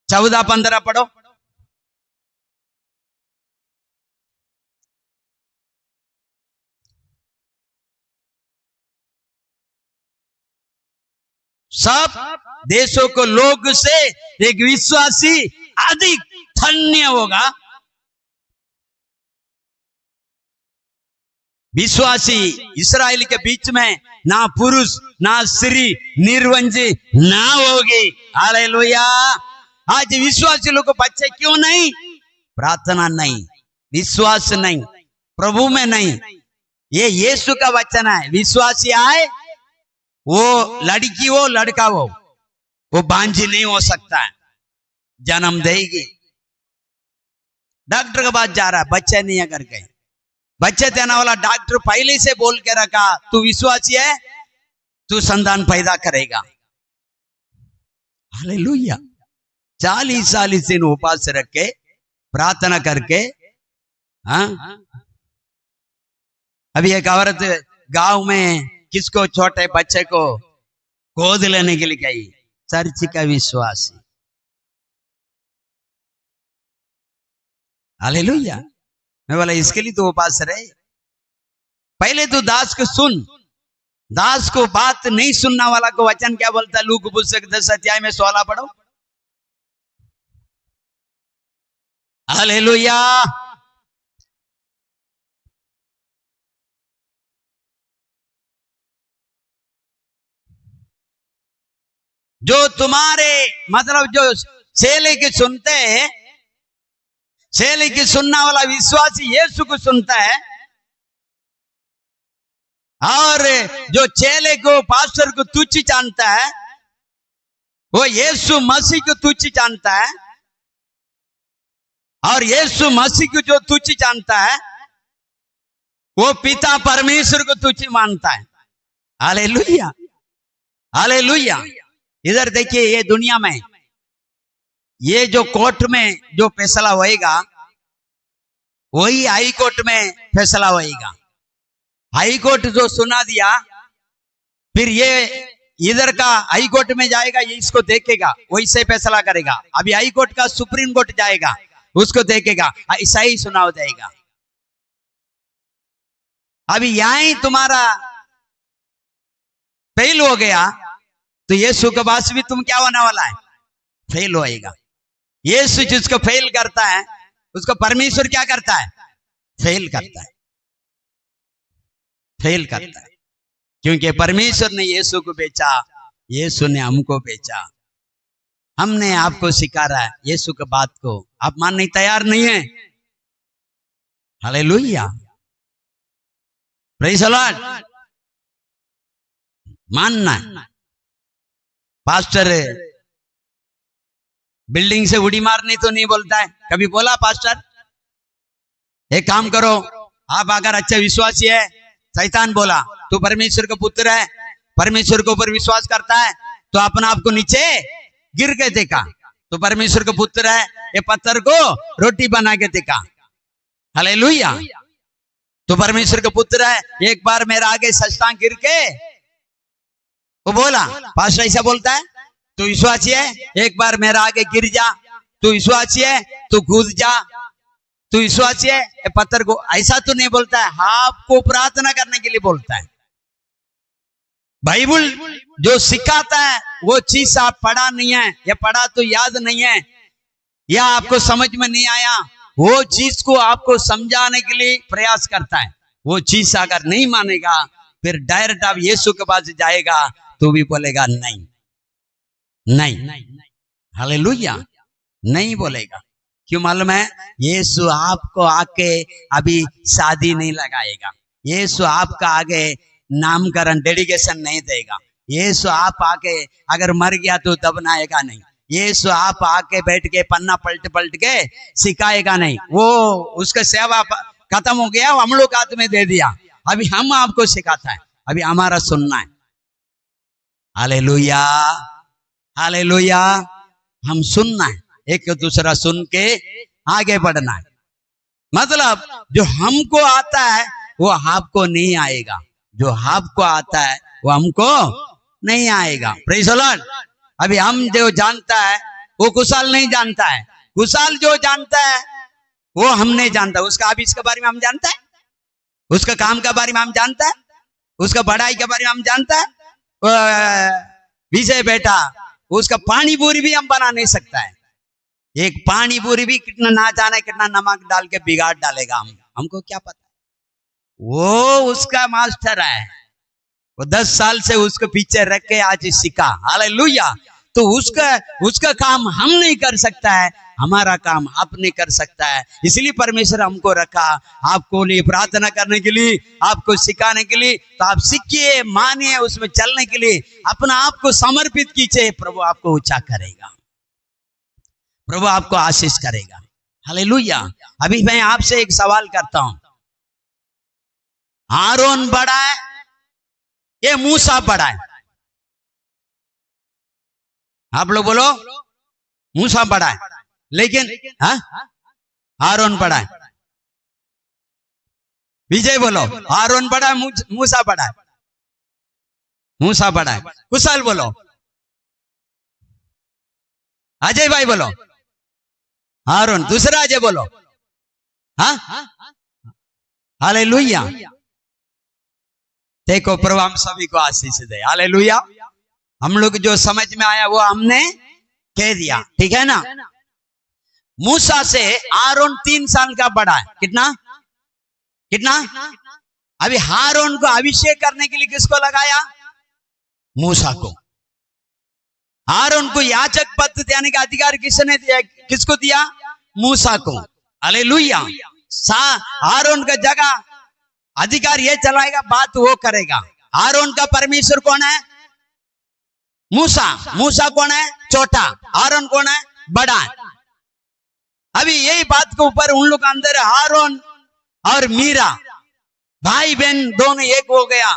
14-15 पढ़ो। सब देशों को लोग से एक विश्वासी अधिक धन्य होगा। विश्वासी इस्राएल के बीच में ना पुरुष ना स्त्री निर्वंजी ना होगी। हालेलुया। आज विश्वासी लोग को बच्चे क्यों नहीं? प्रार्थना नहीं, विश्वास नहीं, प्रभु में नहीं। ये यीशु का वचन है। विश्वासी आए, वो लड़की हो लड़का हो, वो बांझी नहीं हो सकता है, जन्म देगी। डॉक्टर के पास जा रहा है, बच्चे नहीं है करके। बच्चे देने वाला डॉक्टर पहले से बोल के रखा, तू विश्वासी है, तू संतान पैदा करेगा। हालेलुया। 40 दिन उपवास रख के प्रार्थना करके, हाँ। अभी एक औरत गांव में किसको, छोटे बच्चे को गोद लेने के लिए गई, चर्च का विश्वासी। हालेलुया। मैं बोला इसके लिए तो उपास रहे। पहले तो दास को सुन, दास को बात नहीं सुनना वाला को वचन क्या बोलता है? लूक पुस्तक 10 अध्याय में 16 पढ़ो। हालेलुया। जो तुम्हारे मतलब जो चेले की सुनते हैं, चेले की सुनना वाला विश्वासी यीशु को सुनता है, और जो चेले को पास्टर को तुच्छ जानता है, वो यीशु मसीह को तुच्छ जानता है। और यीशु मसीह को जो तुच्छ जानता है, वो पिता परमेश्वर को तुच्छ मानता है। हालेलुया। हालेलुया। इधर देखिए, ये दुनिया में ये जो कोर्ट में जो फैसला होएगा, वही हाई कोर्ट में फैसला होएगा। हाई कोर्ट जो सुना दिया, फिर ये इधर का हाई कोर्ट में जाएगा, ये इसको देखेगा, वही से फैसला करेगा। अभी हाई कोर्ट का सुप्रीम कोर्ट जाएगा, उसको देखेगा, ऐसा ही सुनाव जाएगा। अभी यहां ही तुम्हारा फेल हो गया, तो यीशु के पास भी तुम क्या होने वाला है? फेल होएगा। यीशु जिसको फेल करता है, उसको परमेश्वर क्या करता है? फेल करता है, फेल करता है। क्योंकि परमेश्वर ने यीशु को बेचा, यीशु ने हमको बेचा। हमने आपको सिखाया है यीशु के बात को, आप मानने तैयार नहीं है। हालेलुया। Praise the Lord. मानना है। पास्टर बिल्डिंग से उड़ी मारनी तो नहीं बोलता है। कभी बोला पास्टर एक काम करो, आप अगर अच्छे विश्वासी है, शैतान बोला तू परमेश्वर का पुत्र है, परमेश्वर के ऊपर विश्वास करता है, तो अपने आप को नीचे गिर के देखा, तो परमेश्वर का पुत्र है, ये पत्थर को रोटी बना के देखा। हालेलुया। तो परमेश्वर का पुत्र है, एक बार मेरे आगे सस्तांग गिर के वो बोला, पास्टर ऐसा बोलता है, तू विश्वासी है, एक बार मेरा आगे गिर जा, तू विश्वासी है, तू कूद जा, तू विश्वासी है, पत्थर को, ऐसा तो नहीं बोलता है, आपको प्रार्थना करने के लिए बोलता है। बाइबल जो सिखाता है वो चीज आप पढ़ा नहीं है, या पढ़ा तो याद नहीं है, या आपको समझ में नहीं आया, वो चीज को आपको समझाने के लिए प्रयास करता है। वो चीज अगर नहीं मानेगा फिर डायरेक्ट आप यीशु के पास जाएगा तो भी बोलेगा नहीं, नहीं, हालेलुया, नहीं बोलेगा। क्यों मालूम है? यीशु आपको आके अभी शादी नहीं लगाएगा, यीशु आपका आगे नामकरण डेडिकेशन नहीं देगा, यीशु आप आके अगर मर गया तो दबनाएगा नहीं, यीशु आप आके बैठ के पन्ना पलट पलट के सिखाएगा नहीं। वो उसका सेवा खत्म हो गया, वो हम लोग हाथ में दे दिया, अभी हम आपको सिखाता है, अभी हमारा सुनना है। हालेलुया, हालेलुया, हम सुनना है, एक दूसरा सुन के आगे बढ़ना है। मतलब जो हमको आता है वो आपको नहीं आएगा, जो आपको आता है वो हमको नहीं आएगा। Praise the Lord. अभी हम जो जानता है वो कुशाल नहीं जानता है, कुशाल जो जानता है वो हम नहीं जानता, उसका ऑफिस के बारे में हम जानता है, उसका काम के बारे में हम जानता है, उसका पढ़ाई के बारे में हम जानता है। विजय बेटा उसका पानी पूरी भी हम बना नहीं सकता है, एक पानी पूरी भी कितना ना जाने कितना नमक डाल के बिगाड़ डालेगा, हमको क्या पता। वो उसका मास्टर है, वो 10 साल से उसके पीछे रख के आज सीखा। हालेलुया। तो उसका काम हम नहीं कर सकता है, हमारा काम आप नहीं कर सकता है। इसलिए परमेश्वर हमको रखा आपको लिए प्रार्थना करने के लिए, आपको सिखाने के लिए। तो आप सीखिए, मानिए, उसमें चलने के लिए अपना आप को समर्पित कीजिए। प्रभु आपको ऊंचा करेगा, प्रभु आपको आशीष करेगा। हालेलुया। अभी मैं आपसे एक सवाल करता हूं, आरोन बड़ा है ये मूसा बड़ा है? आप लोग बोलो। मूसा बड़ा है, लेकिन आरोन बड़ा है। विजय बोलो, आरोन बड़ा है मूसा बड़ा है? मूसा बड़ा है। कुशल बोलो, अजय भाई बोलो, आरोन। दूसरा अजय बोलो। हाँ, हालेलुया। देखो प्रभु हम सभी को आशीष दे। हालेलुया। हम लोग जो समझ में आया वो हमने कह दिया, ठीक है ना। मूसा से आरोन 3 साल का बड़ा है। कितना कितना? अभी आरोन को अभिषेक करने के लिए किसको लगाया? मूसा को। आरोन को याजक पद देने का अधिकार किसने दिया? किसको दिया? मूसा को। हालेलुया। आरोन का जगह अधिकार ये चलाएगा, बात वो करेगा। आरोन का परमेश्वर कौन है? मूसा। मूसा कौन है? छोटा। आरोन कौन है? बड़ा है। अभी यही बात के ऊपर उन लोग अंदर आरोन और मीरा भाई बहन दोनों एक हो गया,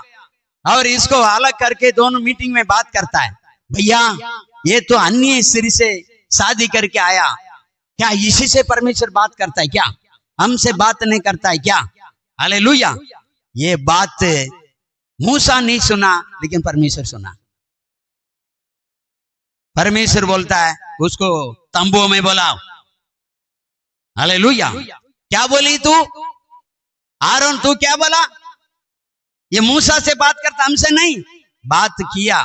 और इसको अलग करके दोनों मीटिंग में बात करता है, भैया ये तो अन्य स्त्री से शादी करके आया, क्या इसी से परमेश्वर बात करता है क्या? हमसे बात नहीं करता है क्या? हालेलुया। ये बात मूसा नहीं सुना, लेकिन परमेश्वर सुना। परमेश्वर बोलता है उसको तंबू में बुलाओ। हालेलुया। क्या बोली तू? आरोन तू क्या बोला? ये मूसा से बात करता, हमसे नहीं बात किया।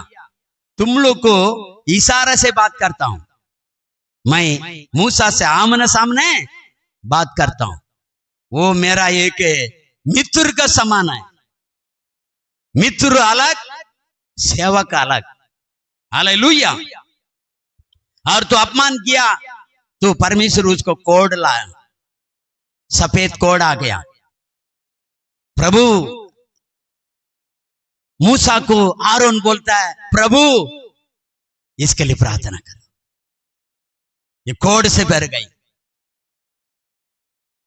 तुम लोग को इशारा से बात करता हूं, मैं मूसा से आमने सामने बात करता हूं। वो मेरा एक मित्र का समान है। मित्र अलग, सेवक अलग। हालेलुया। और तो अपमान किया तो परमेश्वर उसको कोड लाया, सफेद कोड आ गया। प्रभु मूसा को आरोन बोलता है, प्रभु इसके लिए प्रार्थना करो। ये कोड से भर गई।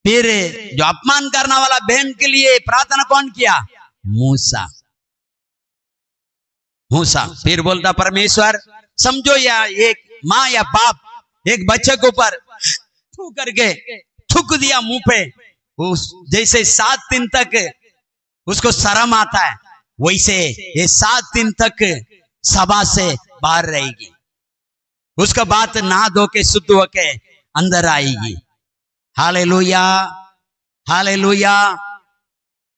फिर जो अपमान करने वाला बहन के लिए प्रार्थना कौन किया? मूसा। मूसा फिर बोलता, परमेश्वर समझो, या एक माँ या बाप एक बच्चे के ऊपर थू करके थूक दिया मुंह पे, उस जैसे 7 दिन तक उसको शर्म आता है, वैसे ये 7 दिन तक सभा से बाहर रहेगी। उसका बात ना धो के शुद्ध होके अंदर आएगी। Hallelujah, hallelujah.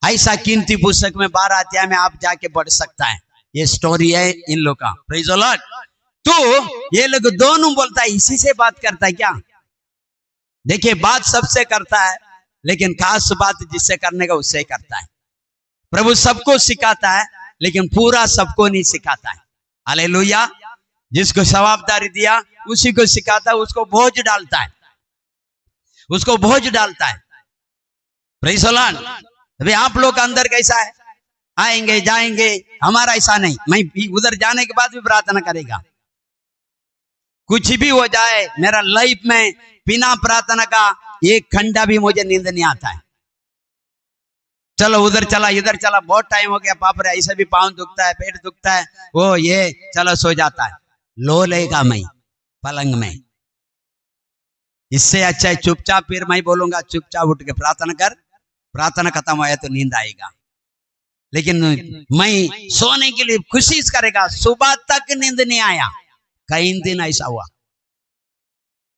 ऐसा कीमती पुस्तक में 12 अध्याय में आप जाके पढ़ सकता है। ये स्टोरी है इन लोग का। Praise the Lord. तो ये लोग दोनों बोलता है, इसी से बात करता है क्या? देखिए बात सबसे करता है, लेकिन खास बात जिससे करने का उससे करता है। प्रभु सबको सिखाता है, लेकिन पूरा सबको नहीं सिखाता है। हालेलुया। जिसको जवाबदारी दिया उसी को सिखाता है, उसको बोझ डालता है, उसको बोझ डालता है। Praise the Lord. अभी आप लोग का अंदर कैसा है? आएंगे जाएंगे, हमारा ऐसा नहीं। मैं उधर जाने के बाद भी प्रार्थना करेगा। कुछ भी हो जाए मेरा लाइफ में बिना प्रार्थना का एक घंटा भी मुझे नींद नहीं आता है। चलो उधर चला इधर चला, बहुत टाइम हो गया, बाप रे ऐसे भी पाँव दुखता है, पेट दुखता है, वो ये चलो सो जाता है, लो लेगा मैं पलंग में। इससे अच्छा है चुपचाप, फिर मैं बोलूंगा चुपचाप उठ के प्रार्थना कर, प्रार्थना खत्म हो तो नींद आएगा। लेकिन मैं सोने के लिए कोशिश करेगा, सुबह तक नींद नहीं आया। कई दिन ऐसा हुआ,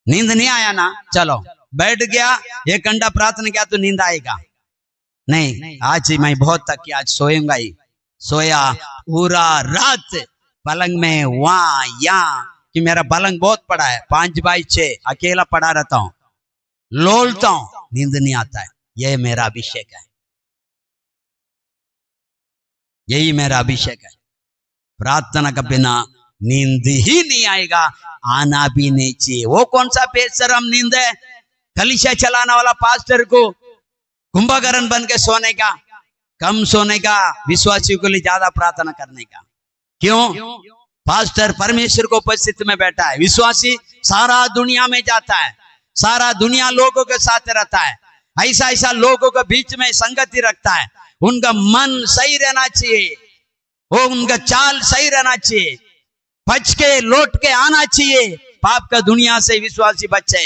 नींद नहीं आया ना, चलो बैठ गया, एक घंटा प्रार्थना किया तो नींद आएगा नहीं। आज ही मैं बहुत तक किया, आज सोएंगा ही। सोया पूरा रात पलंग में वहां यहाँ, कि मेरा पलंग बहुत बड़ा है, 5x6, अकेला पड़ा रहता हूँ, लोलता हूँ, नींद नहीं आता है। यही मेरा अभिषेक है, यही मेरा अभिषेक है। प्रार्थना का बिना नींद ही नहीं आएगा, आना भी नहीं चाहिए। वो कौन सा बेशरम नींद है? कलीसिया चलाने वाला पास्टर को कुंभकर्ण बन के सोने का, कम सोने का, विश्वासियों के लिए ज्यादा प्रार्थना करने का। क्यों? पास्टर परमेश्वर को उपस्थित में बैठा है, विश्वासी सारा दुनिया में जाता है, सारा दुनिया लोगों के साथ रहता है, ऐसा ऐसा लोगों के बीच में संगति रखता है। उनका मन सही रहना चाहिए, वो उनका चाल सही रहना चाहिए, बच के लौट के आना चाहिए, पाप का दुनिया से विश्वासी बचे।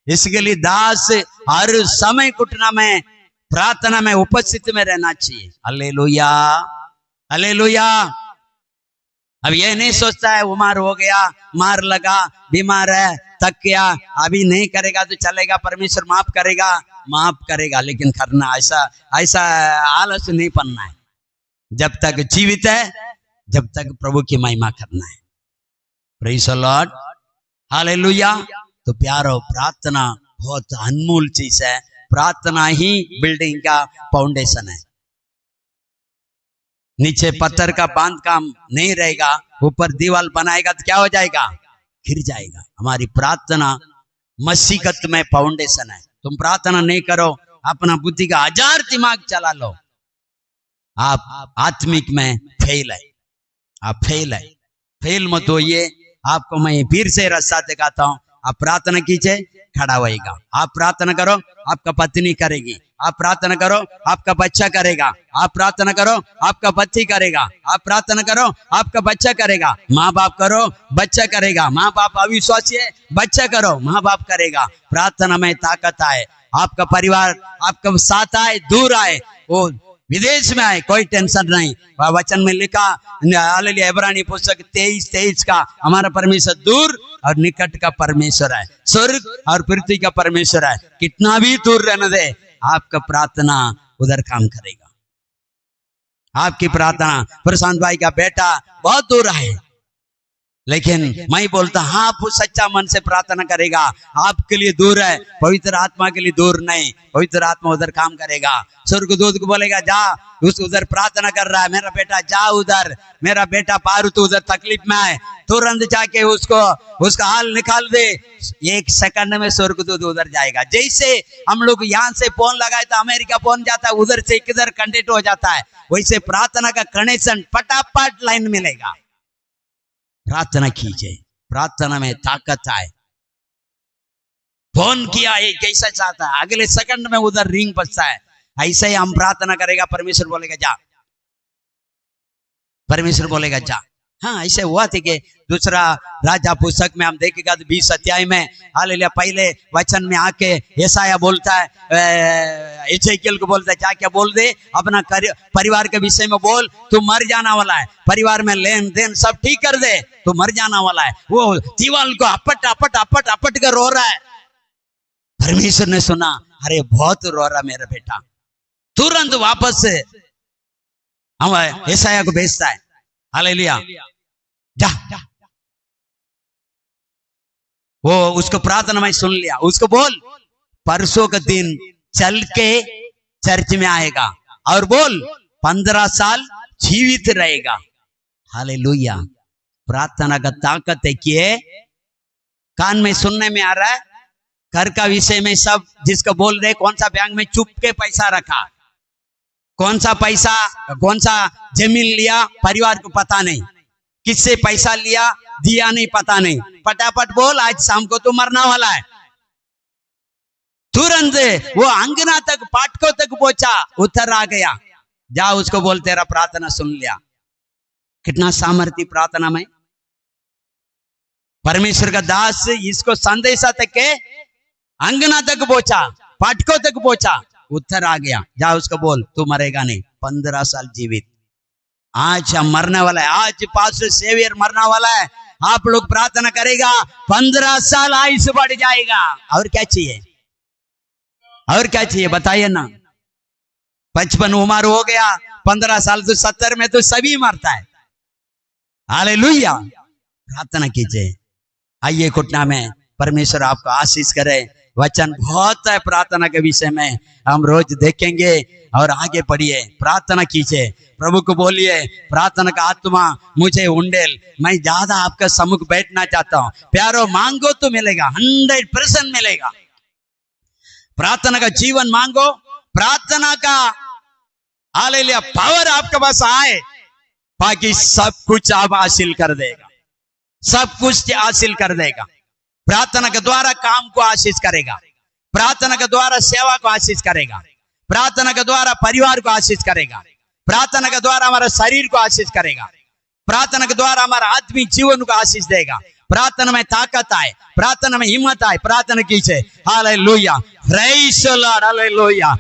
इसके लिए दास हर समय घुटना में प्रार्थना में उपस्थित में रहना चाहिए। Hallelujah, hallelujah. अब ये नहीं सोचता है उमर हो गया, मार लगा, बीमार है, थक गया, अभी नहीं करेगा तो चलेगा, परमेश्वर माफ करेगा, माफ करेगा, लेकिन करना ऐसा ऐसा आलस नहीं पड़ना है। जब तक जीवित है, जब तक प्रभु की महिमा करना है। Praise the Lord, hallelujah. तो प्यारो, प्रार्थना बहुत अनमोल चीज है। प्रार्थना ही बिल्डिंग का फाउंडेशन है। नीचे पत्थर का बांध काम नहीं रहेगा, ऊपर दीवार बनाएगा तो क्या हो जाएगा? गिर जाएगा। हमारी प्रार्थना मसीहत में फाउंडेशन है। तुम प्रार्थना नहीं करो, अपना बुद्धि का 1000 दिमाग चला लो, आप आत्मिक में फेल है, आप फेल है। फेल मत होइए। आपको मैं फिर से रास्ता दिखाता हूँ। आप प्रार्थना कीजिए, खड़ा होएगा। आप प्रार्थना करो, आपका पत्नी करेगी। आप प्रार्थना करो, आपका बच्चा करेगा। आप प्रार्थना करो, आपका पति करेगा। आप प्रार्थना करो, आपका बच्चा करेगा। माँ बाप करो, बच्चा करेगा। माँ बाप अविश्वासी है, बच्चा करो, माँ बाप करेगा। प्रार्थना में ताकत आए, आपका परिवार आपका साथ आए, दूर आए, वो विदेश में आए, कोई टेंशन नहीं। वचन में लिखा, हालेलुया, इब्रानी पुस्तक 23:23 का, हमारा परमेश्वर दूर और निकट का परमेश्वर है, स्वर्ग और पृथ्वी का परमेश्वर है। कितना भी दूर रहने दे, आपका प्रार्थना उधर काम करेगा। आपकी प्रार्थना, प्रशांत भाई का बेटा बहुत दूर है, लेकिन मैं बोलता हाँ, आप सच्चा मन से प्रार्थना करेगा, आपके लिए दूर है, पवित्र आत्मा के लिए दूर नहीं। पवित्र आत्मा उधर काम करेगा। स्वर्गदूत को बोलेगा जा, उस उधर प्रार्थना कर रहा है, मेरा बेटा जा उधर, मेरा बेटा पारू तो उधर तकलीफ में है, तुरंत जाके उसको उसका हाल निकाल दे। 1 सेकंड में स्वर्गदूत उधर जाएगा। जैसे हम लोग यहाँ से फोन लगाए तो अमेरिका फोन जाता है, उधर से किधर कनेक्ट हो जाता है, वैसे प्रार्थना का कनेक्शन फटाफट लाइन मिलेगा। प्रार्थना कीजिए, प्रार्थना में ताकत आए। फोन किया एक कैसा चाहता है, अगले सेकंड में उधर रिंग बजता है। ऐसे ही हम प्रार्थना करेगा, परमेश्वर बोलेगा जा, परमेश्वर बोलेगा जा। हाँ, ऐसे हुआ थी कि दूसरा राजा पुस्तक में हम देखेगा तो 20 अध्याय में, हालेलुया, पहले वचन में आके यशाया बोलता है, एजेकियल को बोलता है जा, क्या बोल दे, अपना परिवार के विषय में बोल, तू मर जाना वाला है, परिवार में लेन देन सब ठीक कर दे, तू मर जाना वाला है। वो दीवाल को अपट अपट अपट अपट कर रो रहा है। परमेश्वर ने सुना, अरे बहुत रो रहा मेरा बेटा, तुरंत वापस हम यशाया को भेजता है, हालेलुया, जा। वो उसको प्रार्थना में सुन लिया, उसको बोल परसों का दिन चल के चर्च में आएगा, और बोल 15 साल जीवित रहेगा। हालेलुया। प्रार्थना का ताकत है कि कान में सुनने में आ रहा है, घर का विषय में सब जिसको बोल रहे, कौन सा बैंक में चुप के पैसा रखा, कौन सा पैसा, कौन सा जमीन लिया, परिवार को पता नहीं, किससे पैसा लिया दिया नहीं पता नहीं, फटाफट बोल आज शाम को तो मरना वाला है। तुरंत वो अंगना तक, पाटकों तक पहुंचा, उतर आ गया, जा उसको बोल तेरा प्रार्थना सुन लिया। कितना सामर्थ्य प्रार्थना में। परमेश्वर का दास इसको संदेशा तक के अंगना तक पहुंचा, पाटकों तक पहुंचा, उतर आ गया, जा उसको बोल तू मरेगा नहीं। 15 साल जीवित। आज हम मरने वाला है, आज पास्टर सेवियर मरने वाला है, आप लोग प्रार्थना करेगा 15 साल आयुष बढ़ जाएगा। और क्या चाहिए, और क्या चाहिए बताइए ना। 55 उम्र हो गया, 15 साल तो 70 में तो सभी मरता है। हालेलुया। प्रार्थना कीजिए। आइए घुटना में, परमेश्वर आपको आशीष करे। वचन बहुत है प्रार्थना के विषय में, हम रोज देखेंगे और आगे बढ़िए। प्रार्थना कीजिए, प्रभु को बोलिए प्रार्थना का आत्मा मुझे उंडेल, मैं ज्यादा आपका सम्मुख बैठना चाहता हूं। प्यारो मांगो तो मिलेगा, 100% मिलेगा। प्रार्थना का जीवन मांगो, प्रार्थना का हालेलुया पावर आपके पास आए, बाकी सब कुछ आप हासिल कर देगा, सब कुछ हासिल कर देगा। प्रार्थना के द्वारा काम को आशीष करेगा, प्रार्थना के द्वारा सेवा को आशीष करेगा, प्रार्थना के द्वारा परिवार को आशीष करेगा, प्रार्थना के द्वारा हमारा शरीर को आशीष करेगा, प्रार्थना के द्वारा हमारा आत्मिक जीवन को आशीष देगा। प्रार्थना में ताकत आए, प्रार्थना में हिम्मत आए। प्रार्थना कीजिए। Hallelujah, praise the Lord, hallelujah.